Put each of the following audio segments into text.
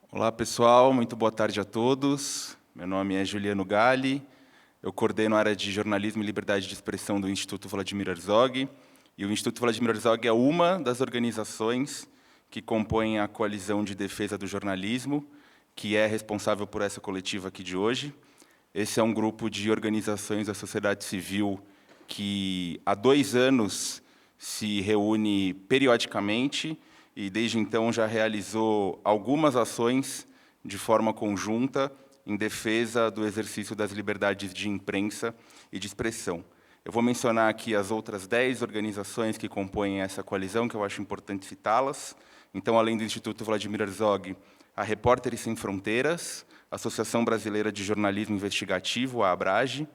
Olá, pessoal. Muito boa tarde a todos. Meu nome é Juliano Galli. Eu coordeno a área de Jornalismo e Liberdade de Expressão do Instituto Vladimir Herzog. E o Instituto Vladimir Herzog é uma das organizações que compõem a Coalizão de Defesa do Jornalismo, que é responsável por essa coletiva aqui de hoje. Esse é um grupo de organizações da sociedade civil que, há 2 anos, se reúne periodicamente e, desde então, já realizou algumas ações de forma conjunta em defesa do exercício das liberdades de imprensa e de expressão. Eu vou mencionar aqui as outras 10 organizações que compõem essa coalizão, que eu acho importante citá-las. Então, além do Instituto Vladimir Herzog, a Repórteres Sem Fronteiras, a Associação Brasileira de Jornalismo Investigativo, a ABRAGE,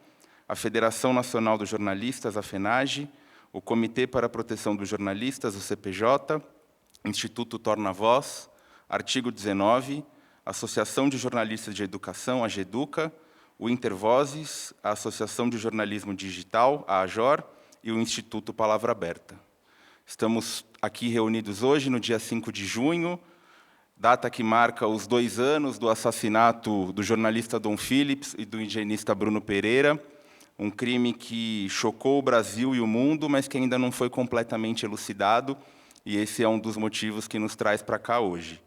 a Federação Nacional dos Jornalistas, a FENAGE, o Comitê para a Proteção dos Jornalistas, o CPJ, Instituto Torna Voz, Artigo 19, Associação de Jornalistas de Educação, a GEDUCA, o Intervozes, a Associação de Jornalismo Digital, a AJOR, e o Instituto Palavra Aberta. Estamos aqui reunidos hoje, no dia 5 de junho, data que marca os 2 anos do assassinato do jornalista Dom Phillips e do higienista Bruno Pereira, um crime que chocou o Brasil e o mundo, mas que ainda não foi completamente elucidado, e esse é um dos motivos que nos traz para cá hoje.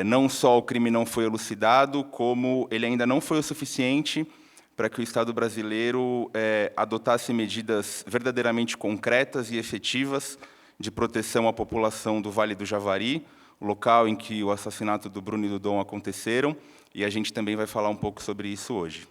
Não só o crime não foi elucidado, como ele ainda não foi o suficiente para que o Estado brasileiro adotasse medidas verdadeiramente concretas e efetivas de proteção à população do Vale do Javari, o local em que o assassinato do Bruno e do Dom aconteceram, e a gente também vai falar um pouco sobre isso hoje.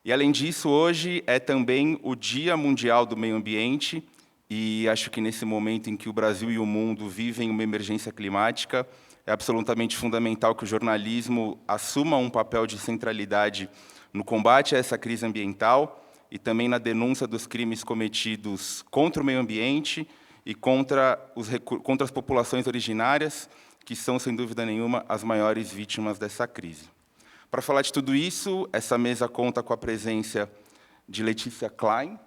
E, além disso, hoje é também o Dia Mundial do Meio Ambiente, e acho que, nesse momento em que o Brasil e o mundo vivem uma emergência climática, é absolutamente fundamental que o jornalismo assuma um papel de centralidade no combate a essa crise ambiental e também na denúncia dos crimes cometidos contra o meio ambiente e contra as populações originárias, que são, sem dúvida nenhuma, as maiores vítimas dessa crise. Para falar de tudo isso, essa mesa conta com a presença de Letícia Klein,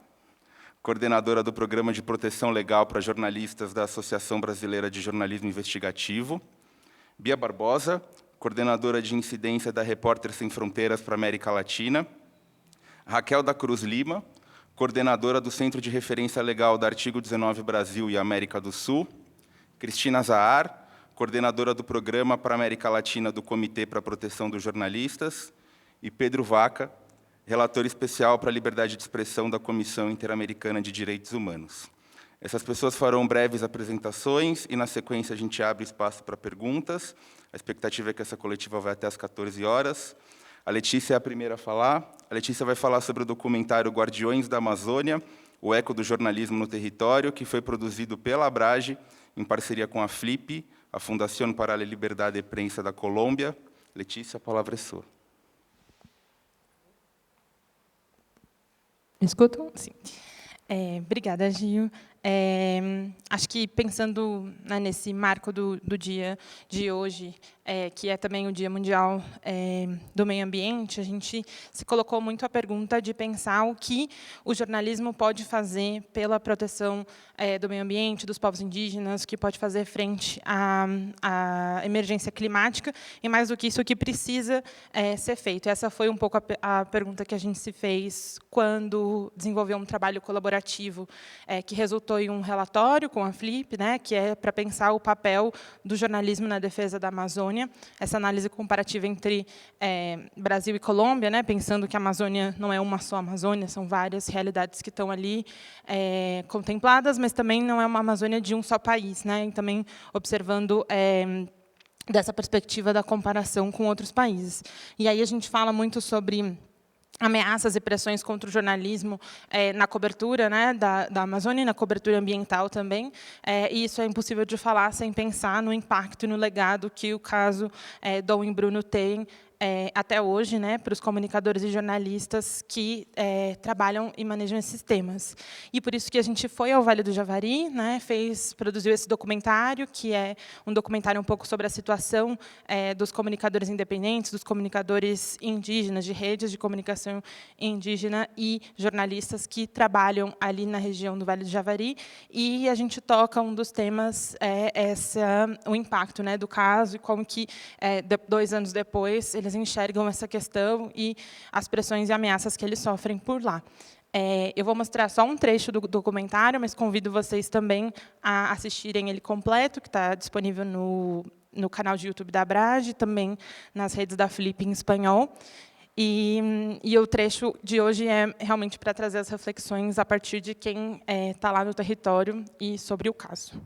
coordenadora do Programa de Proteção Legal para Jornalistas da Associação Brasileira de Jornalismo Investigativo, Bia Barbosa, coordenadora de incidência da Repórteres Sem Fronteiras para a América Latina, Raquel da Cruz Lima, coordenadora do Centro de Referência Legal da Artigo 19 Brasil e América do Sul, Cristina Zahar, coordenadora do Programa para a América Latina do Comitê para a Proteção dos Jornalistas, e Pedro Vaca, relator especial para a liberdade de expressão da Comissão Interamericana de Direitos Humanos. Essas pessoas farão breves apresentações e, na sequência, a gente abre espaço para perguntas. A expectativa é que essa coletiva vai até às 14 horas. A Letícia é a primeira a falar. A Letícia vai falar sobre o documentário Guardiões da Amazônia, o eco do jornalismo no território, que foi produzido pela ABRAGE, em parceria com a FLIP, a Fundação para a Liberdade de Prensa da Colômbia. Letícia, a palavra é sua. Me escutam? Sim. Obrigada, Gil. Acho que, pensando, né, nesse marco do dia de hoje, que é também o Dia Mundial do Meio Ambiente, a gente se colocou muito a pergunta de pensar o que o jornalismo pode fazer pela proteção do meio ambiente, dos povos indígenas, o que pode fazer frente à emergência climática, e, mais do que isso, o que precisa ser feito. Essa foi um pouco a pergunta que a gente se fez quando desenvolveu um trabalho colaborativo que resultou em um relatório com a FLIP, né, que é para pensar o papel do jornalismo na defesa da Amazônia, essa análise comparativa entre Brasil e Colômbia, né, pensando que a Amazônia não é uma só Amazônia, são várias realidades que estão ali contempladas, mas também não é uma Amazônia de um só país, né, e também observando dessa perspectiva da comparação com outros países. E aí a gente fala muito sobre ameaças e pressões contra o jornalismo na cobertura, né, da Amazônia e na cobertura ambiental também. E isso é impossível de falar sem pensar no impacto e no legado que o caso Dom e Bruno tem até hoje, né, para os comunicadores e jornalistas que trabalham e manejam esses temas. E por isso que a gente foi ao Vale do Javari, né, produziu esse documentário, que é um documentário um pouco sobre a situação dos comunicadores independentes, dos comunicadores indígenas, de redes de comunicação indígena e jornalistas que trabalham ali na região do Vale do Javari. E a gente toca um dos temas o impacto, né, do caso e como que 2 anos depois eles enxergam essa questão e as pressões e ameaças que eles sofrem por lá. Eu vou mostrar só um trecho do documentário, mas convido vocês também a assistirem ele completo, que está disponível no canal de YouTube da Abrage, também nas redes da Flip em espanhol. E o trecho de hoje é realmente para trazer as reflexões a partir de quem está lá no território e sobre o caso.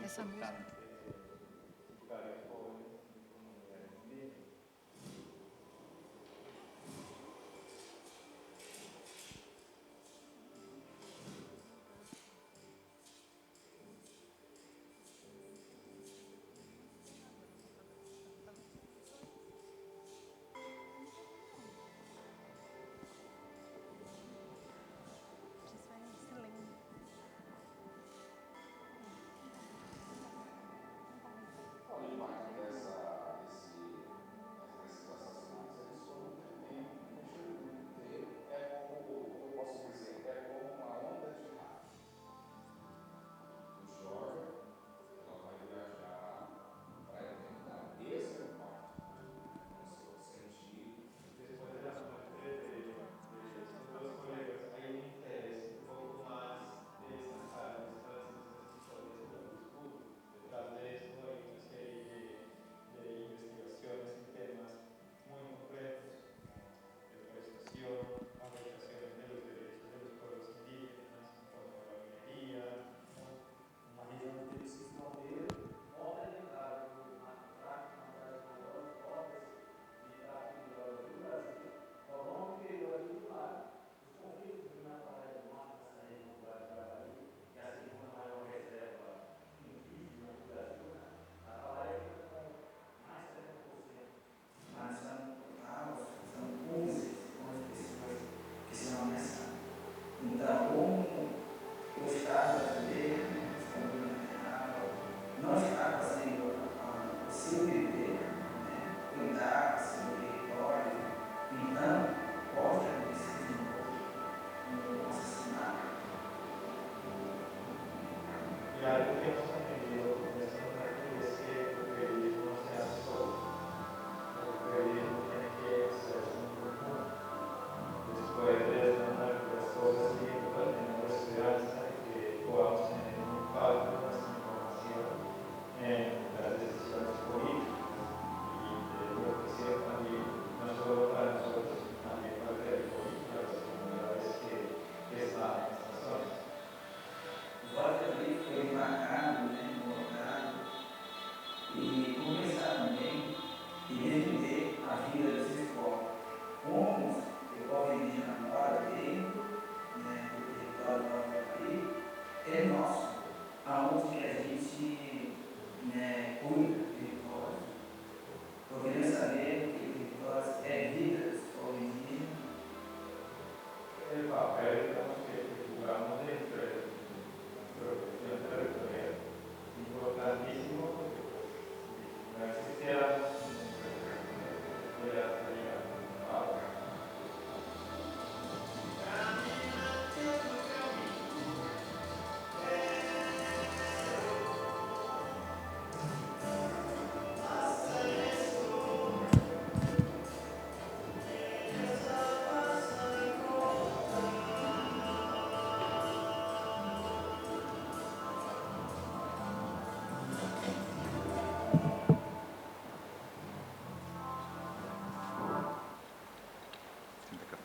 Essa música.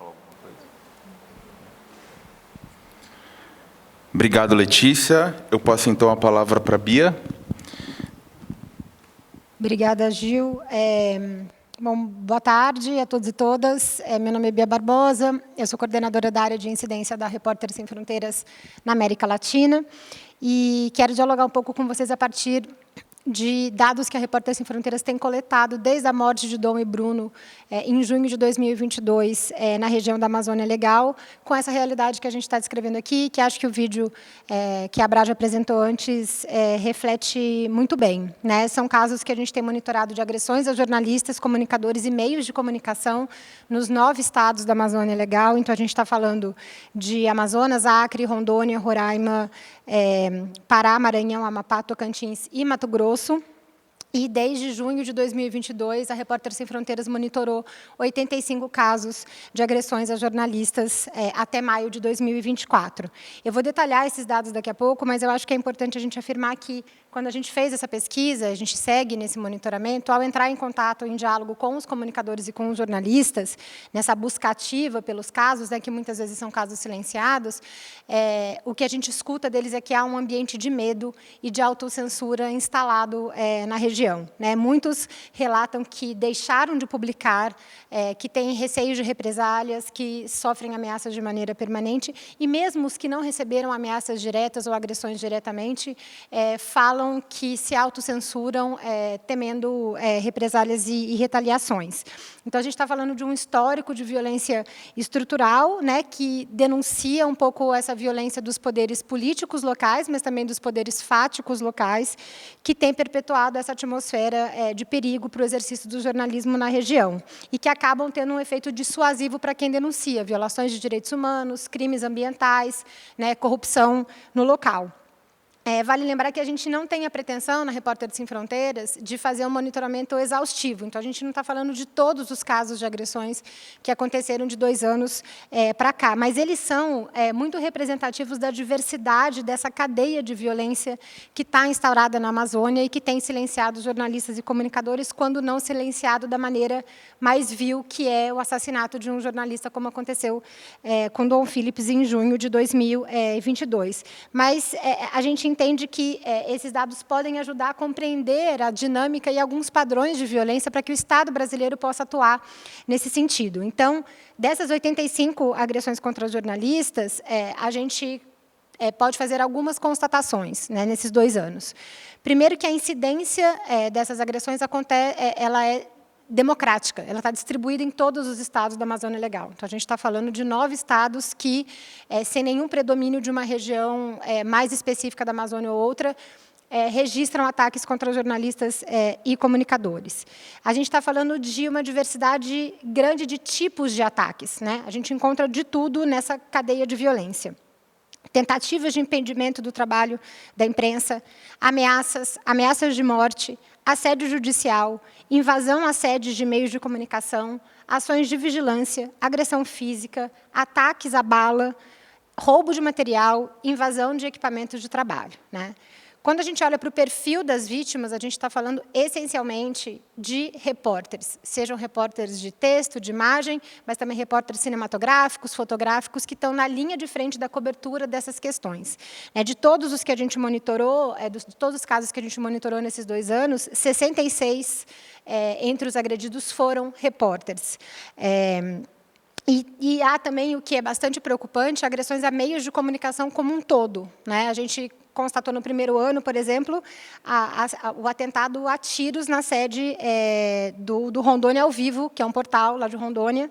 falar alguma coisa? Obrigado, Letícia. Eu passo, então, a palavra para a Bia. Obrigada, Gil. Bom, boa tarde a todos e todas. Meu nome é Bia Barbosa, eu sou coordenadora da área de incidência da Repórteres Sem Fronteiras na América Latina e quero dialogar um pouco com vocês a partir de dados que a Repórteres Sem Fronteiras tem coletado desde a morte de Dom e Bruno, em junho de 2022, na região da Amazônia Legal, com essa realidade que a gente está descrevendo aqui, que acho que o vídeo que a Brad apresentou antes reflete muito bem, né? São casos que a gente tem monitorado de agressões a jornalistas, comunicadores e meios de comunicação nos 9 estados da Amazônia Legal. Então, a gente está falando de Amazonas, Acre, Rondônia, Roraima, Pará, Maranhão, Amapá, Tocantins e Mato Grosso. E, desde junho de 2022, a Repórteres Sem Fronteiras monitorou 85 casos de agressões a jornalistas até maio de 2024. Eu vou detalhar esses dados daqui a pouco, mas eu acho que é importante a gente afirmar que, quando a gente fez essa pesquisa, a gente segue nesse monitoramento, ao entrar em contato, em diálogo com os comunicadores e com os jornalistas, nessa busca ativa pelos casos, que muitas vezes são casos silenciados, o que a gente escuta deles é que há um ambiente de medo e de autocensura instalado na região, né? Muitos relatam que deixaram de publicar, que têm receio de represálias, que sofrem ameaças de maneira permanente, e mesmo os que não receberam ameaças diretas ou agressões diretamente, falam que se autocensuram, temendo represálias e retaliações. Então, a gente está falando de um histórico de violência estrutural, né, que denuncia um pouco essa violência dos poderes políticos locais, mas também dos poderes fáticos locais, que tem perpetuado essa atmosfera de perigo para o exercício do jornalismo na região, e que acabam tendo um efeito dissuasivo para quem denuncia violações de direitos humanos, crimes ambientais, né, corrupção no local. Vale lembrar que a gente não tem a pretensão, na Repórteres Sem Fronteiras, de fazer um monitoramento exaustivo. Então, a gente não está falando de todos os casos de agressões que aconteceram de 2 anos para cá, mas eles são muito representativos da diversidade dessa cadeia de violência que está instaurada na Amazônia e que tem silenciado jornalistas e comunicadores, quando não silenciado da maneira mais vil, que é o assassinato de um jornalista, como aconteceu com Dom Philips em junho de 2022. Mas a gente entende que esses dados podem ajudar a compreender a dinâmica e alguns padrões de violência para que o Estado brasileiro possa atuar nesse sentido. Então, dessas 85 agressões contra os jornalistas, a gente pode fazer algumas constatações, né, nesses 2 anos. Primeiro, que a incidência dessas agressões ela é democrática, ela está distribuída em todos os estados da Amazônia Legal. Então, a gente está falando de 9 estados que, sem nenhum predomínio de uma região mais específica da Amazônia ou outra, registram ataques contra jornalistas e comunicadores. A gente está falando de uma diversidade grande de tipos de ataques, né? A gente encontra de tudo nessa cadeia de violência. Tentativas de impedimento do trabalho da imprensa, ameaças de morte, assédio judicial, invasão a sedes de meios de comunicação, ações de vigilância, agressão física, ataques à bala, roubo de material, invasão de equipamentos de trabalho, né? Quando a gente olha para o perfil das vítimas, a gente está falando essencialmente de repórteres, sejam repórteres de texto, de imagem, mas também repórteres cinematográficos, fotográficos, que estão na linha de frente da cobertura dessas questões. De todos os que a gente monitorou, de todos os casos que a gente monitorou nesses 2 anos, 66 entre os agredidos foram repórteres. E há também, o que é bastante preocupante, agressões a meios de comunicação como um todo, né? A gente constatou no primeiro ano, por exemplo, o atentado a tiros na sede do Rondônia ao Vivo, que é um portal lá de Rondônia,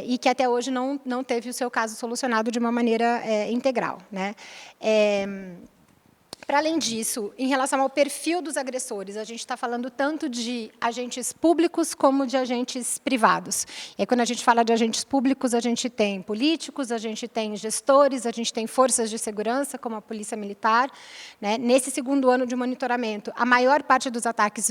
e que até hoje não teve o seu caso solucionado de uma maneira integral, né? Para além disso, em relação ao perfil dos agressores, a gente está falando tanto de agentes públicos como de agentes privados. E aí, quando a gente fala de agentes públicos, a gente tem políticos, a gente tem gestores, a gente tem forças de segurança, como a Polícia Militar, né? Nesse segundo ano de monitoramento, a maior parte dos ataques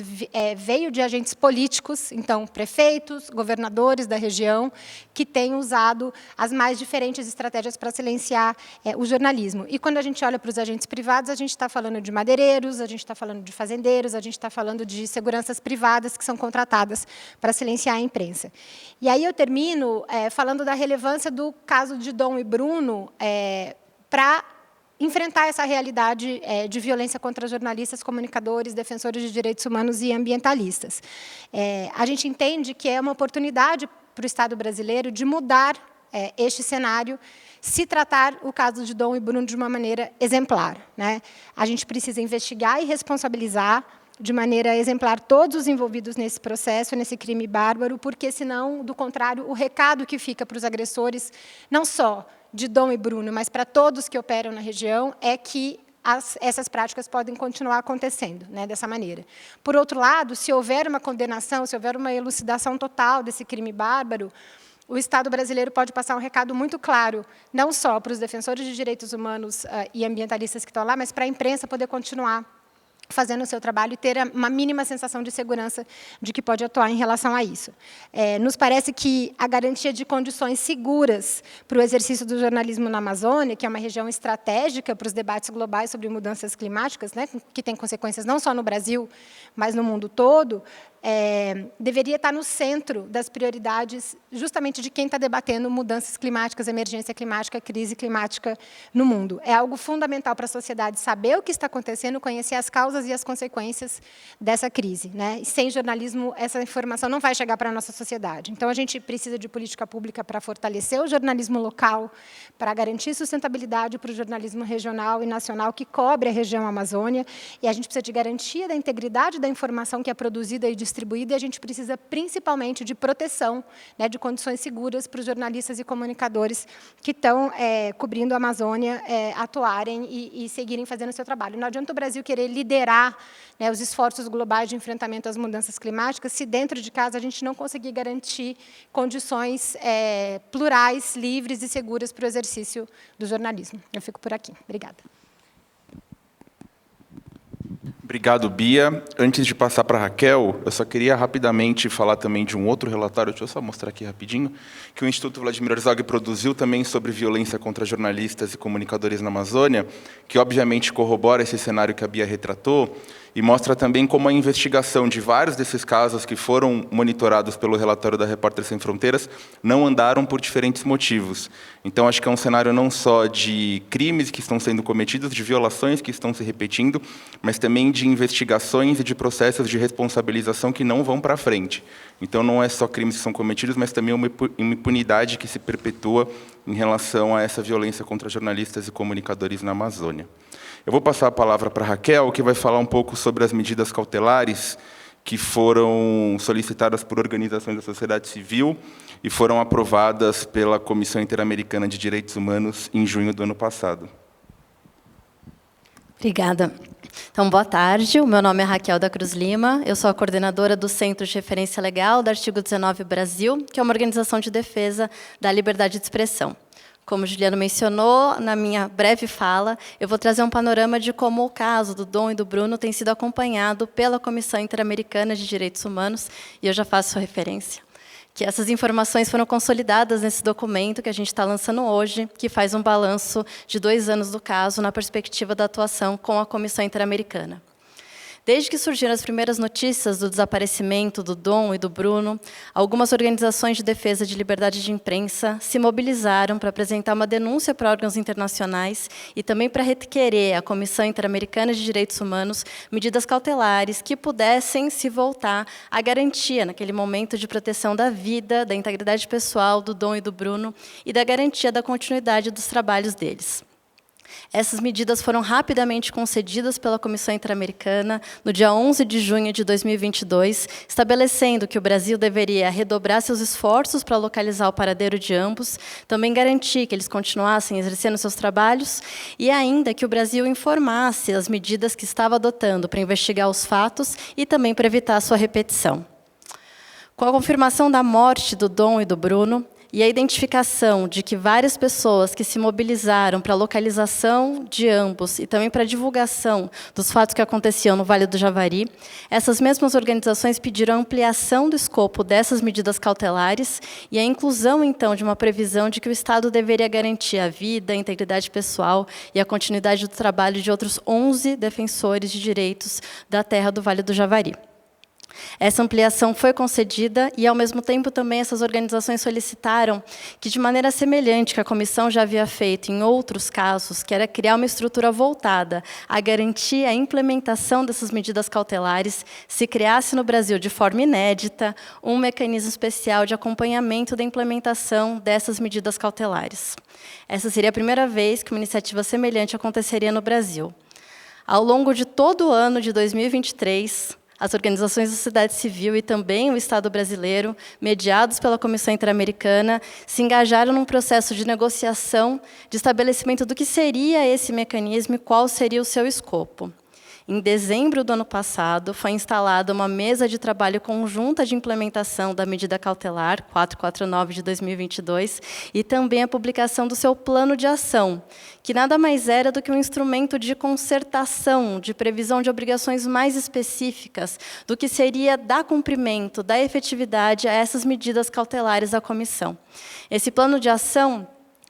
veio de agentes políticos, então, prefeitos, governadores da região, que têm usado as mais diferentes estratégias para silenciar o jornalismo. E, quando a gente olha para os agentes privados, a gente está está falando de madeireiros, a gente está falando de fazendeiros, a gente está falando de seguranças privadas que são contratadas para silenciar a imprensa. E aí eu termino falando da relevância do caso de Dom e Bruno para enfrentar essa realidade de violência contra jornalistas, comunicadores, defensores de direitos humanos e ambientalistas. A gente entende que é uma oportunidade para o Estado brasileiro de mudar este cenário, se tratar o caso de Dom e Bruno de uma maneira exemplar, né? A gente precisa investigar e responsabilizar de maneira exemplar todos os envolvidos nesse processo, nesse crime bárbaro, porque, senão, do contrário, o recado que fica para os agressores, não só de Dom e Bruno, mas para todos que operam na região, é que essas práticas podem continuar acontecendo, né, dessa maneira. Por outro lado, se houver uma condenação, se houver uma elucidação total desse crime bárbaro, o Estado brasileiro pode passar um recado muito claro, não só para os defensores de direitos humanos e ambientalistas que estão lá, mas para a imprensa poder continuar fazendo o seu trabalho e ter uma mínima sensação de segurança de que pode atuar em relação a isso. Nos parece que a garantia de condições seguras para o exercício do jornalismo na Amazônia, que é uma região estratégica para os debates globais sobre mudanças climáticas, né, que tem consequências não só no Brasil, mas no mundo todo, deveria estar no centro das prioridades justamente de quem está debatendo mudanças climáticas, emergência climática, crise climática no mundo. É algo fundamental para a sociedade saber o que está acontecendo, conhecer as causas e as consequências dessa crise, né? E sem jornalismo, essa informação não vai chegar para a nossa sociedade. Então, a gente precisa de política pública para fortalecer o jornalismo local, para garantir sustentabilidade para o jornalismo regional e nacional que cobre a região Amazônia, e a gente precisa de garantia da integridade da informação que é produzida e distribuída, e a gente precisa, principalmente, de proteção, né, de condições seguras para os jornalistas e comunicadores que estão cobrindo a Amazônia atuarem e seguirem fazendo o seu trabalho. Não adianta o Brasil querer liderar, né, os esforços globais de enfrentamento às mudanças climáticas se, dentro de casa, a gente não conseguir garantir condições plurais, livres e seguras para o exercício do jornalismo. Eu fico por aqui. Obrigada. Obrigado, Bia. Antes de passar para a Raquel, eu só queria rapidamente falar também de um outro relatório, deixa eu só mostrar aqui rapidinho, que o Instituto Vladimir Herzog produziu também sobre violência contra jornalistas e comunicadores na Amazônia, que obviamente corrobora esse cenário que a Bia retratou, e mostra também como a investigação de vários desses casos que foram monitorados pelo relatório da Repórteres Sem Fronteiras não andaram por diferentes motivos. Então, acho que é um cenário não só de crimes que estão sendo cometidos, de violações que estão se repetindo, mas também de investigações e de processos de responsabilização que não vão para frente. Então, não é só crimes que são cometidos, mas também uma impunidade que se perpetua em relação a essa violência contra jornalistas e comunicadores na Amazônia. Eu vou passar a palavra para a Raquel, que vai falar um pouco sobre as medidas cautelares que foram solicitadas por organizações da sociedade civil e foram aprovadas pela Comissão Interamericana de Direitos Humanos em junho do ano passado. Obrigada. Então, boa tarde. O meu nome é Raquel da Cruz Lima. Eu sou a coordenadora do Centro de Referência Legal do Artigo 19 Brasil, que é uma organização de defesa da liberdade de expressão. Como o Juliano mencionou, na minha breve fala, eu vou trazer um panorama de como o caso do Dom e do Bruno tem sido acompanhado pela Comissão Interamericana de Direitos Humanos, e eu já faço referência, que essas informações foram consolidadas nesse documento que a gente está lançando hoje, que faz um balanço de 2 anos do caso na perspectiva da atuação com a Comissão Interamericana. Desde que surgiram as primeiras notícias do desaparecimento do Dom e do Bruno, algumas organizações de defesa de liberdade de imprensa se mobilizaram para apresentar uma denúncia para órgãos internacionais e também para requerer à Comissão Interamericana de Direitos Humanos medidas cautelares que pudessem se voltar à garantia, naquele momento, de proteção da vida, da integridade pessoal do Dom e do Bruno e da garantia da continuidade dos trabalhos deles. Essas medidas foram rapidamente concedidas pela Comissão Interamericana no dia 11 de junho de 2022, estabelecendo que o Brasil deveria redobrar seus esforços para localizar o paradeiro de ambos, também garantir que eles continuassem exercendo seus trabalhos e ainda que o Brasil informasse as medidas que estava adotando para investigar os fatos e também para evitar a sua repetição. Com a confirmação da morte do Dom e do Bruno, e a identificação de que várias pessoas que se mobilizaram para a localização de ambos e também para a divulgação dos fatos que aconteciam no Vale do Javari, essas mesmas organizações pediram a ampliação do escopo dessas medidas cautelares e a inclusão, então, de uma previsão de que o Estado deveria garantir a vida, a integridade pessoal e a continuidade do trabalho de outros 11 defensores de direitos da terra do Vale do Javari. Essa ampliação foi concedida e, ao mesmo tempo, também essas organizações solicitaram que, de maneira semelhante que a comissão já havia feito em outros casos, que era criar uma estrutura voltada a garantir a implementação dessas medidas cautelares, se criasse no Brasil, de forma inédita, um mecanismo especial de acompanhamento da implementação dessas medidas cautelares. Essa seria a primeira vez que uma iniciativa semelhante aconteceria no Brasil. Ao longo de todo o ano de 2023, as organizações da sociedade civil e também o Estado brasileiro, mediados pela Comissão Interamericana, se engajaram num processo de negociação, de estabelecimento do que seria esse mecanismo e qual seria o seu escopo. Em dezembro do ano passado, foi instalada uma mesa de trabalho conjunta de implementação da medida cautelar 449 de 2022 e também a publicação do seu plano de ação, que nada mais era do que um instrumento de concertação, de previsão de obrigações mais específicas do que seria dar cumprimento, dar efetividade a essas medidas cautelares da comissão. Esse plano de ação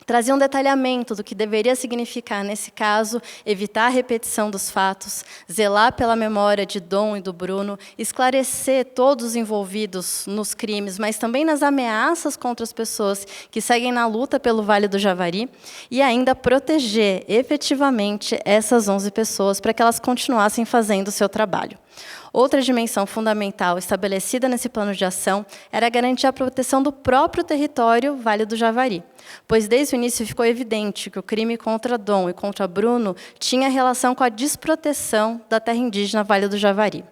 trazia um detalhamento do que deveria significar, nesse caso, evitar a repetição dos fatos, zelar pela memória de Dom e do Bruno, esclarecer todos os envolvidos nos crimes, mas também nas ameaças contra as pessoas que seguem na luta pelo Vale do Javari, e ainda proteger efetivamente essas 11 pessoas para que elas continuassem fazendo o seu trabalho. Outra dimensão fundamental estabelecida nesse plano de ação era garantir a proteção do próprio território Vale do Javari, pois desde o início ficou evidente que o crime contra Dom e contra Bruno tinha relação com a desproteção da terra indígena Vale do Javari.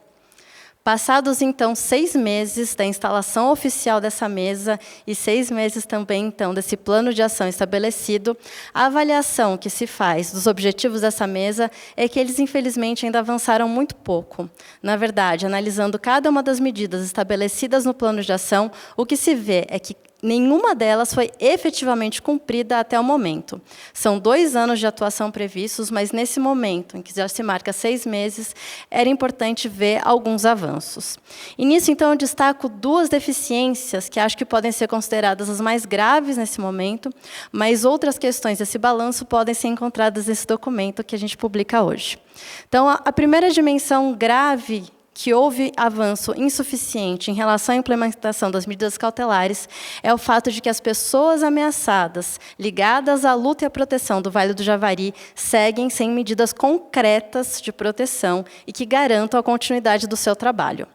Passados, então, 6 meses da instalação oficial dessa mesa e 6 meses também, então, desse plano de ação estabelecido, a avaliação que se faz dos objetivos dessa mesa é que eles, infelizmente, ainda avançaram muito pouco. Na verdade, analisando cada uma das medidas estabelecidas no plano de ação, o que se vê é que nenhuma delas foi efetivamente cumprida até o momento. São 2 anos de atuação previstos, mas nesse momento, em que já se marca 6 meses, era importante ver alguns avanços. E nisso, então, eu destaco 2 deficiências que acho que podem ser consideradas as mais graves nesse momento, mas outras questões desse balanço podem ser encontradas nesse documento que a gente publica hoje. Então, a primeira dimensão grave que houve avanço insuficiente em relação à implementação das medidas cautelares é o fato de que as pessoas ameaçadas, ligadas à luta e à proteção do Vale do Javari, seguem sem medidas concretas de proteção e que garantam a continuidade do seu trabalho.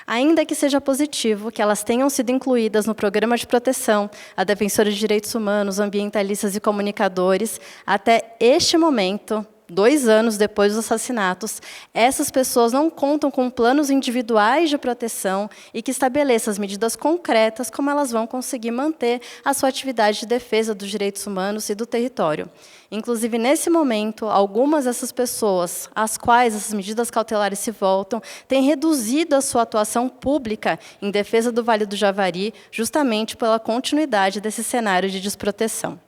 Ainda que seja positivo que elas tenham sido incluídas no programa de proteção a defensores de direitos humanos, ambientalistas e comunicadores, até este momento, 2 anos depois dos assassinatos, essas pessoas não contam com planos individuais de proteção e que estabeleçam as medidas concretas como elas vão conseguir manter a sua atividade de defesa dos direitos humanos e do território. Inclusive, nesse momento, algumas dessas pessoas, às quais essas medidas cautelares se voltam, têm reduzido a sua atuação pública em defesa do Vale do Javari, justamente pela continuidade desse cenário de desproteção.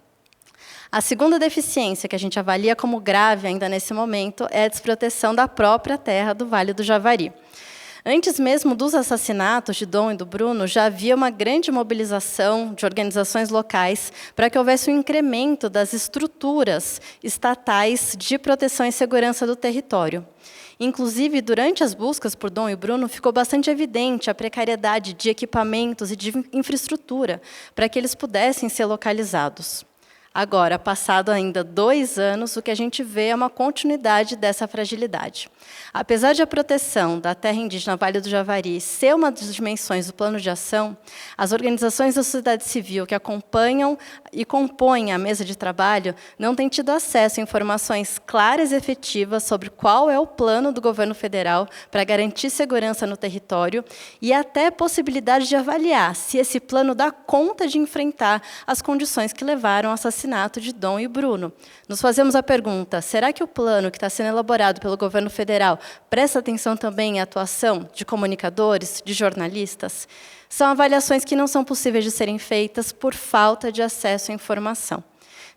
A segunda deficiência que a gente avalia como grave ainda nesse momento é a desproteção da própria terra do Vale do Javari. Antes mesmo dos assassinatos de Dom e do Bruno, já havia uma grande mobilização de organizações locais para que houvesse um incremento das estruturas estatais de proteção e segurança do território. Inclusive, durante as buscas por Dom e Bruno, ficou bastante evidente a precariedade de equipamentos e de infraestrutura para que eles pudessem ser localizados. Agora, passado ainda 2 anos, o que a gente vê é uma continuidade dessa fragilidade. Apesar de a proteção da terra indígena Vale do Javari ser uma das dimensões do plano de ação, as organizações da sociedade civil que acompanham e compõem a mesa de trabalho não têm tido acesso a informações claras e efetivas sobre qual é o plano do governo federal para garantir segurança no território e até possibilidade de avaliar se esse plano dá conta de enfrentar as condições que levaram ao assassinato assassinato de Dom e Bruno. Nos fazemos a pergunta, será que o plano que está sendo elaborado pelo governo federal presta atenção também à atuação de comunicadores, de jornalistas? São avaliações que não são possíveis de serem feitas por falta de acesso à informação.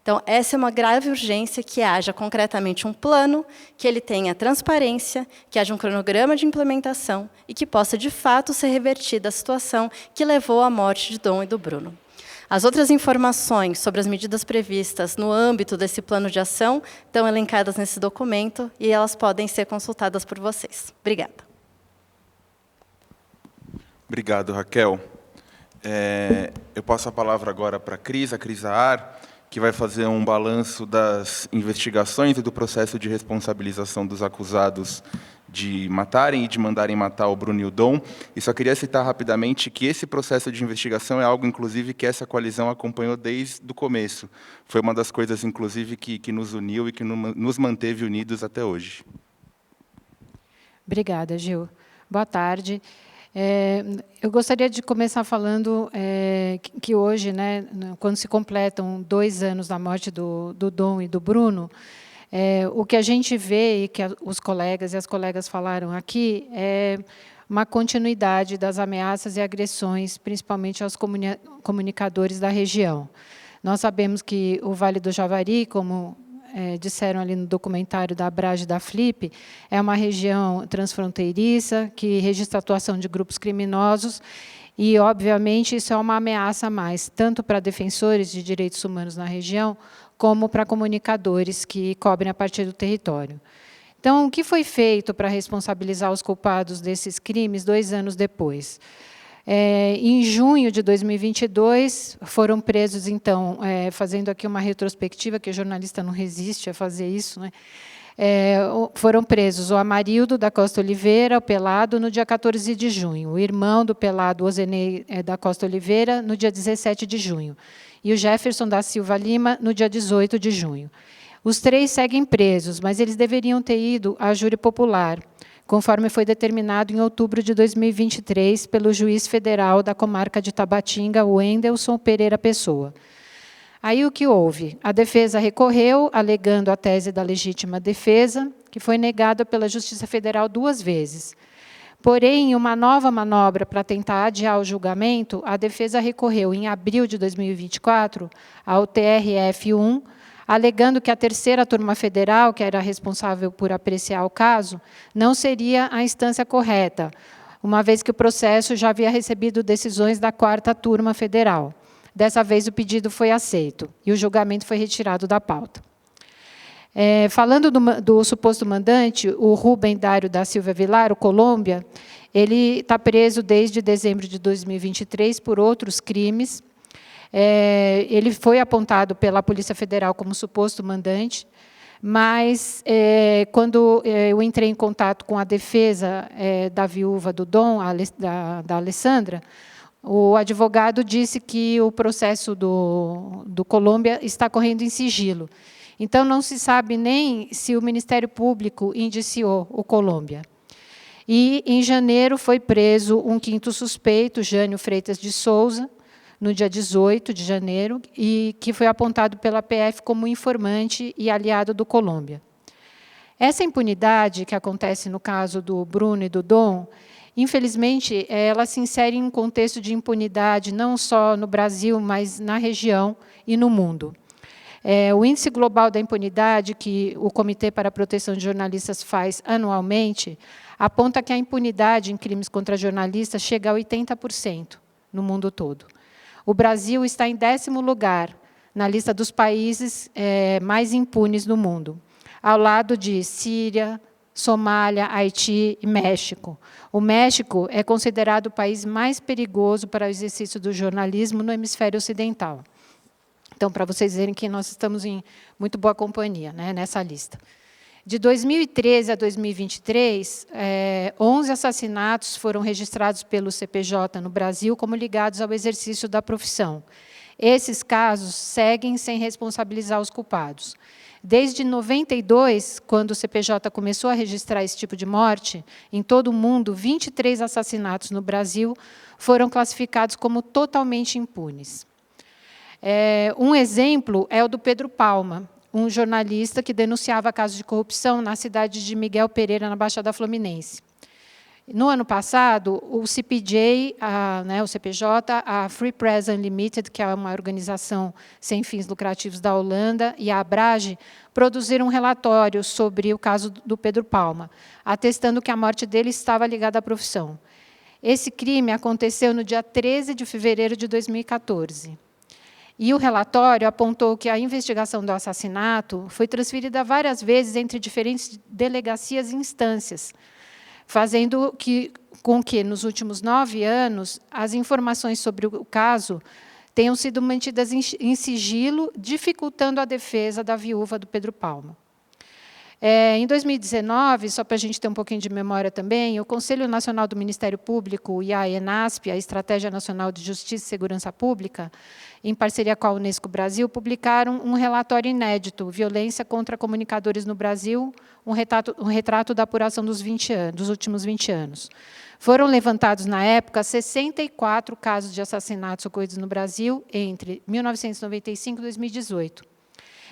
Então, essa é uma grave urgência, que haja concretamente um plano, que ele tenha transparência, que haja um cronograma de implementação e que possa, de fato, ser revertida a situação que levou à morte de Dom e do Bruno. As outras informações sobre as medidas previstas no âmbito desse plano de ação estão elencadas nesse documento e elas podem ser consultadas por vocês. Obrigada. Obrigado, Raquel. Eu passo a palavra agora para a Cris Zahar, que vai fazer um balanço das investigações e do processo de responsabilização dos acusados de matarem e de mandarem matar o Bruno e o Dom. E só queria citar rapidamente que esse processo de investigação é algo, inclusive, que essa coalizão acompanhou desde o começo. Foi uma das coisas, inclusive, que nos uniu e que nos manteve unidos até hoje. Obrigada, Gil. Boa tarde. Eu gostaria de começar falando que hoje, né, quando se completam 2 anos da morte do Dom e do Bruno, o que a gente vê, e que os colegas e as colegas falaram aqui, é uma continuidade das ameaças e agressões, principalmente aos comunicadores da região. Nós sabemos que o Vale do Javari, como disseram ali no documentário da Abrage e da Flip, é uma região transfronteiriça que registra a atuação de grupos criminosos e, obviamente, isso é uma ameaça a mais, tanto para defensores de direitos humanos na região, como para comunicadores que cobrem a partir do território. Então, o que foi feito para responsabilizar os culpados desses crimes 2 anos depois? Em junho de 2022, foram presos, então, fazendo aqui uma retrospectiva, que o jornalista não resiste a fazer isso, né? Foram presos o Amarildo da Costa Oliveira, o Pelado, no dia 14 de junho, o irmão do Pelado, Ozenei da Costa Oliveira, no dia 17 de junho, e o Jefferson da Silva Lima, no dia 18 de junho. Os 3 seguem presos, mas eles deveriam ter ido à júri popular, conforme foi determinado em outubro de 2023 pelo juiz federal da comarca de Tabatinga, Wendelson Pereira Pessoa. Aí o que houve? A defesa recorreu, alegando a tese da legítima defesa, que foi negada pela Justiça Federal 2 vezes. Porém, em uma nova manobra para tentar adiar o julgamento, a defesa recorreu em abril de 2024 ao TRF1, alegando que a 3ª Turma Federal, que era responsável por apreciar o caso, não seria a instância correta, uma vez que o processo já havia recebido decisões da 4ª Turma Federal. Dessa vez, o pedido foi aceito e o julgamento foi retirado da pauta. Falando do suposto mandante, o Rubem Dário da Silva Vilar, o Colômbia, ele está preso desde dezembro de 2023 por outros crimes. Ele foi apontado pela Polícia Federal como suposto mandante, mas, quando eu entrei em contato com a defesa da viúva do Dom, da Alessandra, o advogado disse que o processo do Colômbia está correndo em sigilo. Então, não se sabe nem se o Ministério Público indiciou o Colômbia. E, em janeiro, foi preso um 5º suspeito, Jânio Freitas de Souza, no dia 18 de janeiro, e que foi apontado pela PF como informante e aliado do Colômbia. Essa impunidade que acontece no caso do Bruno e do Dom, infelizmente, ela se insere em um contexto de impunidade não só no Brasil, mas na região e no mundo. O Índice Global da Impunidade, que o Comitê para a Proteção de Jornalistas faz anualmente, aponta que a impunidade em crimes contra jornalistas chega a 80% no mundo todo. O Brasil está em 10º lugar na lista dos países mais impunes do mundo, ao lado de Síria, Somália, Haiti e México. O México é considerado o país mais perigoso para o exercício do jornalismo no hemisfério ocidental. Então, para vocês verem que nós estamos em muito boa companhia, né, nessa lista. De 2013 a 2023, 11 assassinatos foram registrados pelo CPJ no Brasil como ligados ao exercício da profissão. Esses casos seguem sem responsabilizar os culpados. Desde 92, quando o CPJ começou a registrar esse tipo de morte, em todo o mundo, 23 assassinatos no Brasil foram classificados como totalmente impunes. Um exemplo é o do Pedro Palma, um jornalista que denunciava casos de corrupção na cidade de Miguel Pereira, na Baixada Fluminense. No ano passado, o CPJ, o CPJ, a Free Press Unlimited, que é uma organização sem fins lucrativos da Holanda, e a Abrage, produziram um relatório sobre o caso do Pedro Palma, atestando que a morte dele estava ligada à profissão. Esse crime aconteceu no dia 13 de fevereiro de 2014. E o relatório apontou que a investigação do assassinato foi transferida várias vezes entre diferentes delegacias e instâncias, fazendo com que, nos últimos 9 anos, as informações sobre o caso tenham sido mantidas em sigilo, dificultando a defesa da viúva do Pedro Palma. Em 2019, só para a gente ter um pouquinho de memória também, o Conselho Nacional do Ministério Público e a ENASP, a Estratégia Nacional de Justiça e Segurança Pública, em parceria com a Unesco Brasil, publicaram um relatório inédito, Violência contra Comunicadores no Brasil, um retrato da apuração dos últimos 20 anos. Foram levantados, na época, 64 casos de assassinatos ocorridos no Brasil entre 1995 e 2018.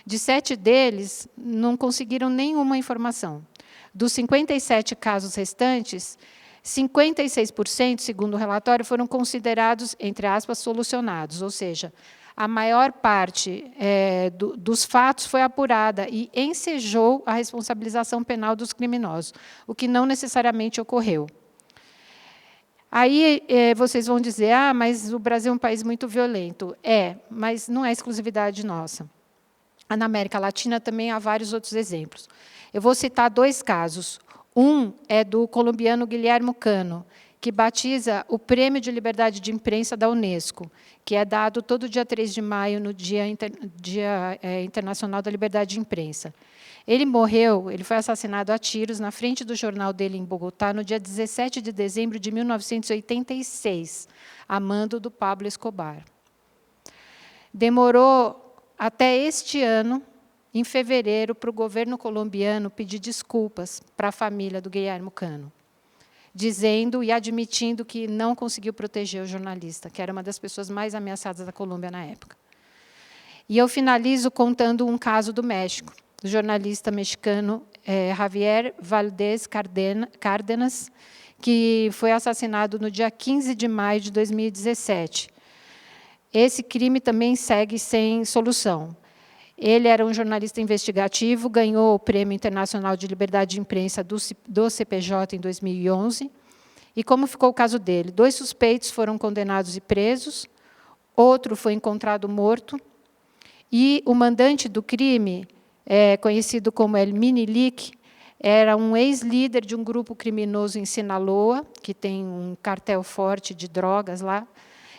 De 7 deles, não conseguiram nenhuma informação. Dos 57 casos restantes, 56%, segundo o relatório, foram considerados, entre aspas, solucionados, ou seja, a maior parte dos fatos foi apurada e ensejou a responsabilização penal dos criminosos, o que não necessariamente ocorreu. Aí vocês vão dizer, mas o Brasil é um país muito violento. Mas não é exclusividade nossa. Na América Latina também há vários outros exemplos. Eu vou citar 2 casos. Um é do colombiano Guillermo Cano, que batiza o Prêmio de Liberdade de Imprensa da Unesco, que é dado todo dia 3 de maio, no Dia Internacional da Liberdade de Imprensa. Ele foi assassinado a tiros na frente do jornal dele em Bogotá, no dia 17 de dezembro de 1986, a mando do Pablo Escobar. Demorou até este ano, em fevereiro, para o governo colombiano pedir desculpas para a família do Guillermo Cano, dizendo e admitindo que não conseguiu proteger o jornalista, que era uma das pessoas mais ameaçadas da Colômbia na época. E eu finalizo contando um caso do México, do jornalista mexicano Javier Valdez Cárdenas, que foi assassinado no dia 15 de maio de 2017. Esse crime também segue sem solução. Ele era um jornalista investigativo, ganhou o Prêmio Internacional de Liberdade de Imprensa do CPJ em 2011. E como ficou o caso dele? 2 suspeitos foram condenados e presos, outro foi encontrado morto, e o mandante do crime, conhecido como El Minilic, era um ex-líder de um grupo criminoso em Sinaloa, que tem um cartel forte de drogas lá.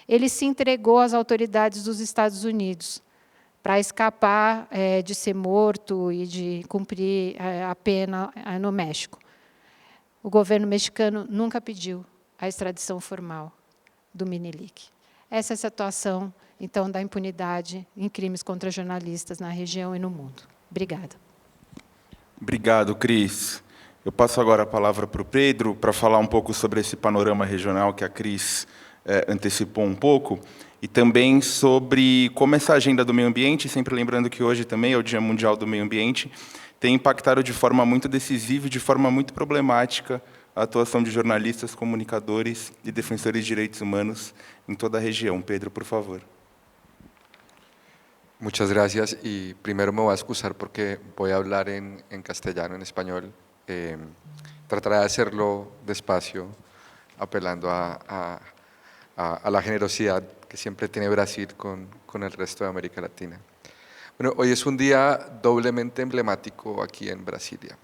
Ele se entregou às autoridades dos Estados Unidos para escapar de ser morto e de cumprir a pena no México. O governo mexicano nunca pediu a extradição formal do Minilic. Essa é a situação, então, da impunidade em crimes contra jornalistas na região e no mundo. Obrigada. Obrigado, Cris. Eu passo agora a palavra para o Pedro, para falar um pouco sobre esse panorama regional que a Cris antecipou um pouco, e também sobre como essa agenda do meio ambiente, sempre lembrando que hoje também é o Dia Mundial do Meio Ambiente, tem impactado de forma muito decisiva e de forma muito problemática a atuação de jornalistas, comunicadores e defensores de direitos humanos em toda a região. Pedro, por favor. Muchas gracias, y primero me voy a excusar porque voy a hablar en castellano, en español. Trataré de hacerlo despacio, apelando a la generosidad que siempre tiene Brasil con el resto de América Latina. Bueno, hoy es un día doblemente emblemático aquí en Brasilia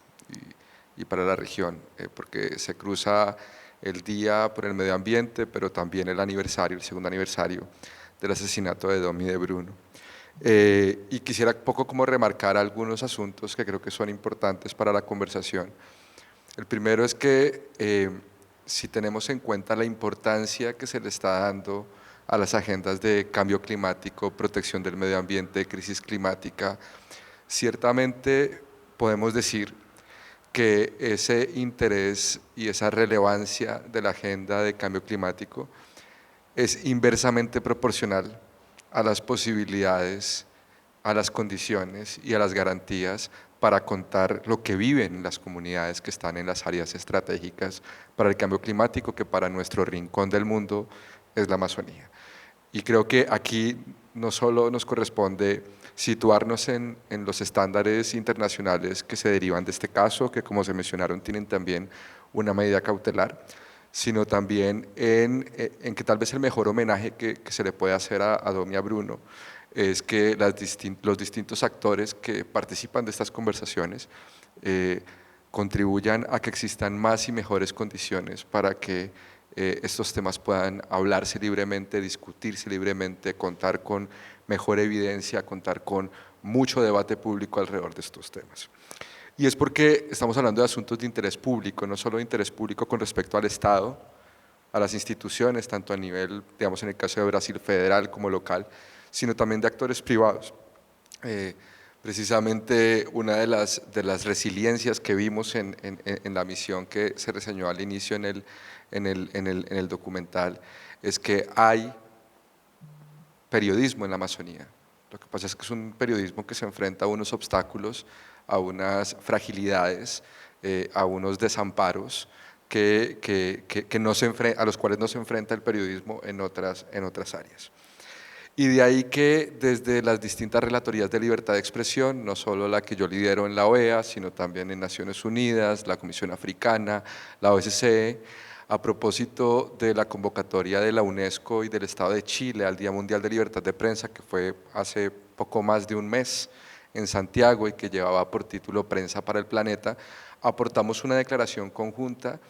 y para la región, porque se cruza el Día por el Medio Ambiente, pero también el segundo aniversario del asesinato de Dom y de Bruno. Y quisiera poco como remarcar algunos asuntos que creo que son importantes para la conversación. El primero es que si tenemos en cuenta la importancia que se le está dando a las agendas de cambio climático, protección del medio ambiente, crisis climática, ciertamente podemos decir que ese interés y esa relevancia de la agenda de cambio climático es inversamente proporcional a las posibilidades, a las condiciones y a las garantías para contar lo que viven las comunidades que están en las áreas estratégicas para el cambio climático, que para nuestro rincón del mundo es la Amazonía. Y creo que aquí no solo nos corresponde situarnos en los estándares internacionales que se derivan de este caso, que como se mencionaron tienen también una medida cautelar, sino también en que tal vez el mejor homenaje que se le puede hacer a Dom y a Bruno es que los distintos actores que participan de estas conversaciones contribuyan a que existan más y mejores condiciones para que estos temas puedan hablarse libremente, discutirse libremente, contar con mejor evidencia, contar con mucho debate público alrededor de estos temas. Y es porque estamos hablando de asuntos de interés público, no solo de interés público con respecto al Estado, a las instituciones, tanto a nivel, digamos en el caso de Brasil, federal como local, sino también de actores privados. Precisamente una de las resiliencias que vimos en la misión que se reseñó al inicio en el documental es que hay periodismo en la Amazonía. Lo que pasa es que es un periodismo que se enfrenta a unos obstáculos, a unas fragilidades, a unos desamparos a los cuales no se enfrenta el periodismo en otras áreas. Y de ahí que desde las distintas relatorías de libertad de expresión, no solo la que yo lidero en la OEA, sino también en Naciones Unidas, la Comisión Africana, la OSCE, a propósito de la convocatoria de la UNESCO y del Estado de Chile al Día Mundial de Libertad de Prensa, que fue hace poco más de un mes en Santiago y que llevaba por título Prensa para el Planeta, aportamos una declaración conjunta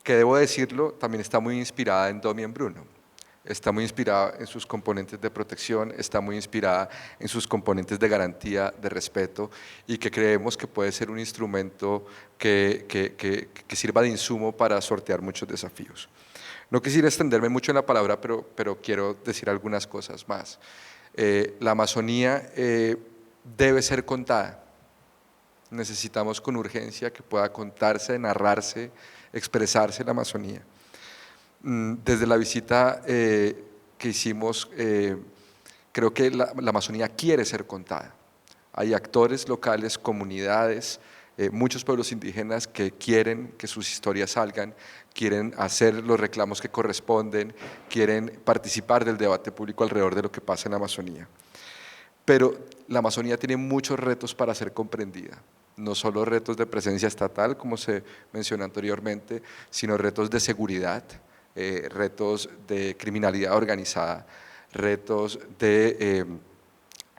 que, debo decirlo, también está muy inspirada en Dom y en Bruno. Está muy inspirada en sus componentes de protección, está muy inspirada en sus componentes de garantía, de respeto, y que creemos que puede ser un instrumento que sirva de insumo para sortear muchos desafíos. No quisiera extenderme mucho en la palabra, pero quiero decir algunas cosas más. La Amazonía debe ser contada. Necesitamos con urgencia que pueda contarse, narrarse, expresarse la Amazonía. Desde la visita que hicimos, creo que la Amazonía quiere ser contada. Hay actores locales, comunidades, muchos pueblos indígenas que quieren que sus historias salgan, quieren hacer los reclamos que corresponden, quieren participar del debate público alrededor de lo que pasa en la Amazonía. Pero la Amazonía tiene muchos retos para ser comprendida. No solo retos de presencia estatal, como se mencionó anteriormente, sino retos de seguridad, retos de criminalidad organizada, retos de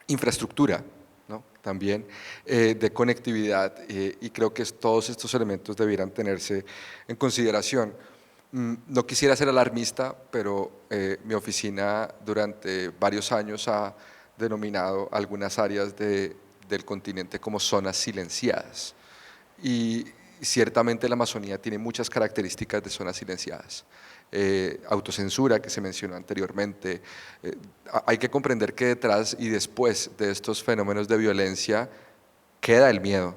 infraestructura, ¿no? También de conectividad, y creo que todos estos elementos debieran tenerse en consideración. No quisiera ser alarmista, pero mi oficina durante varios años ha denominado algunas áreas del continente como zonas silenciadas, y ciertamente la Amazonía tiene muchas características de zonas silenciadas. Autocensura que se mencionó anteriormente. Hay que comprender que detrás y después de estos fenómenos de violencia queda el miedo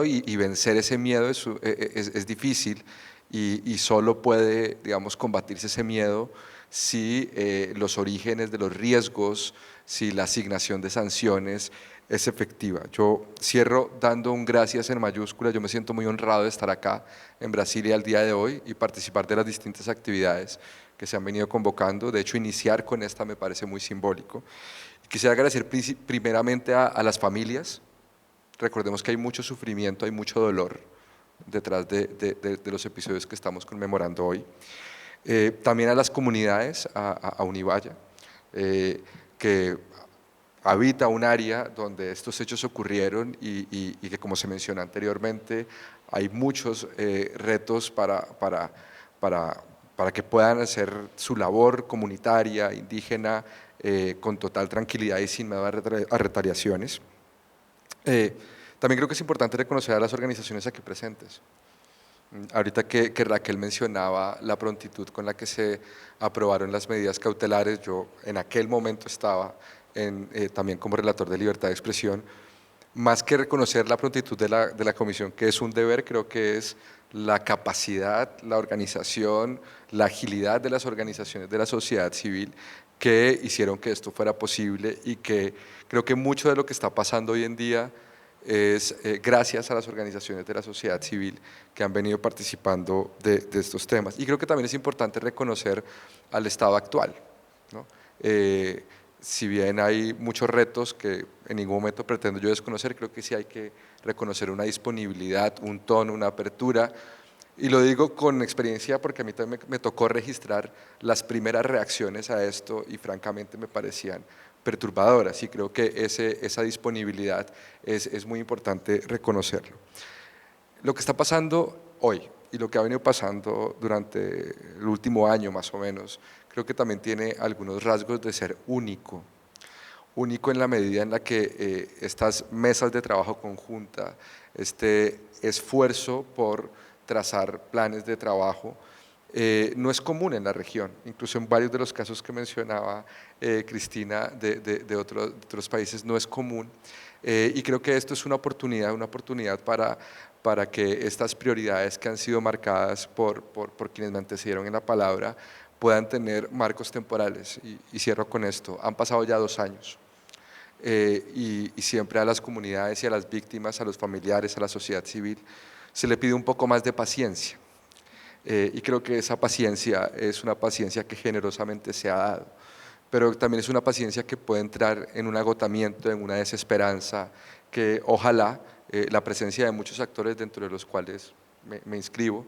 y vencer ese miedo es difícil, y solo puede, digamos, combatirse ese miedo si los orígenes de los riesgos, si la asignación de sanciones es efectiva. Yo cierro dando un gracias en mayúsculas. Yo me siento muy honrado de estar acá en Brasilia al día de hoy y participar de las distintas actividades que se han venido convocando. De hecho, iniciar con esta me parece muy simbólico. Quisiera agradecer primeramente a las familias. Recordemos que hay mucho sufrimiento, hay mucho dolor detrás de los episodios que estamos conmemorando hoy. También a las comunidades, a Unibaya, que habita un área donde estos hechos ocurrieron y que, como se mencionó anteriormente, hay muchos retos para que puedan hacer su labor comunitaria, indígena, con total tranquilidad y sin miedo a retaliaciones. También creo que es importante reconocer a las organizaciones aquí presentes. Ahorita que Raquel mencionaba la prontitud con la que se aprobaron las medidas cautelares, yo en aquel momento estaba también como relator de libertad de expresión. Más que reconocer la prontitud de la comisión, que es un deber, creo que es la capacidad, la organización, la agilidad de las organizaciones de la sociedad civil que hicieron que esto fuera posible y que creo que mucho de lo que está pasando hoy en día es gracias a las organizaciones de la sociedad civil que han venido participando de estos temas. Y creo que también es importante reconocer al estado actual, ¿no? Si bien hay muchos retos que en ningún momento pretendo yo desconocer, creo que sí hay que reconocer una disponibilidad, un tono, una apertura. Y lo digo con experiencia porque a mí también me tocó registrar las primeras reacciones a esto y francamente me parecían perturbadoras, y creo que esa disponibilidad es muy importante reconocerlo. Lo que está pasando hoy y lo que ha venido pasando durante el último año más o menos, creo que también tiene algunos rasgos de ser único en la medida en la que estas mesas de trabajo conjunta, este esfuerzo por trazar planes de trabajo, no es común en la región, incluso en varios de los casos que mencionaba Cristina de otros países no es común, y creo que esto es una oportunidad para que estas prioridades que han sido marcadas por quienes me antecedieron en la palabra puedan tener marcos temporales. Y cierro con esto, han pasado ya 2 años y siempre a las comunidades y a las víctimas, a los familiares, a la sociedad civil, se le pide un poco más de paciencia. Y creo que esa paciencia es una paciencia que generosamente se ha dado, pero también es una paciencia que puede entrar en un agotamiento, en una desesperanza, que ojalá la presencia de muchos actores dentro de los cuales me inscribo.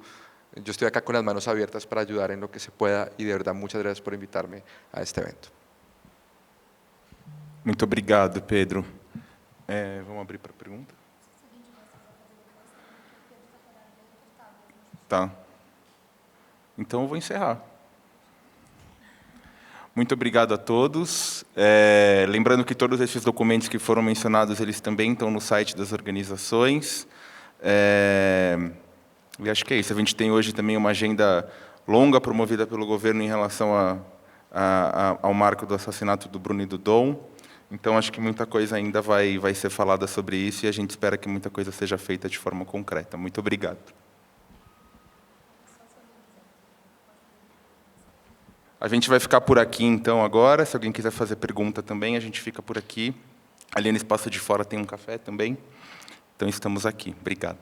Yo estoy acá con las manos abiertas para ayudar en lo que se pueda y de verdad muchas gracias por invitarme a este evento. Muito obrigado, Pedro. Vamos abrir para pergunta? Tá. Então, eu vou encerrar. Muito obrigado a todos. Lembrando que todos esses documentos que foram mencionados, eles também estão no site das organizações. E acho que é isso. A gente tem hoje também uma agenda longa promovida pelo governo em relação ao marco do assassinato do Bruno e do Dom. Então, acho que muita coisa ainda vai ser falada sobre isso e a gente espera que muita coisa seja feita de forma concreta. Muito obrigado. A gente vai ficar por aqui, então, agora. Se alguém quiser fazer pergunta também, a gente fica por aqui. Ali no espaço de fora tem um café também. Então, estamos aqui. Obrigado.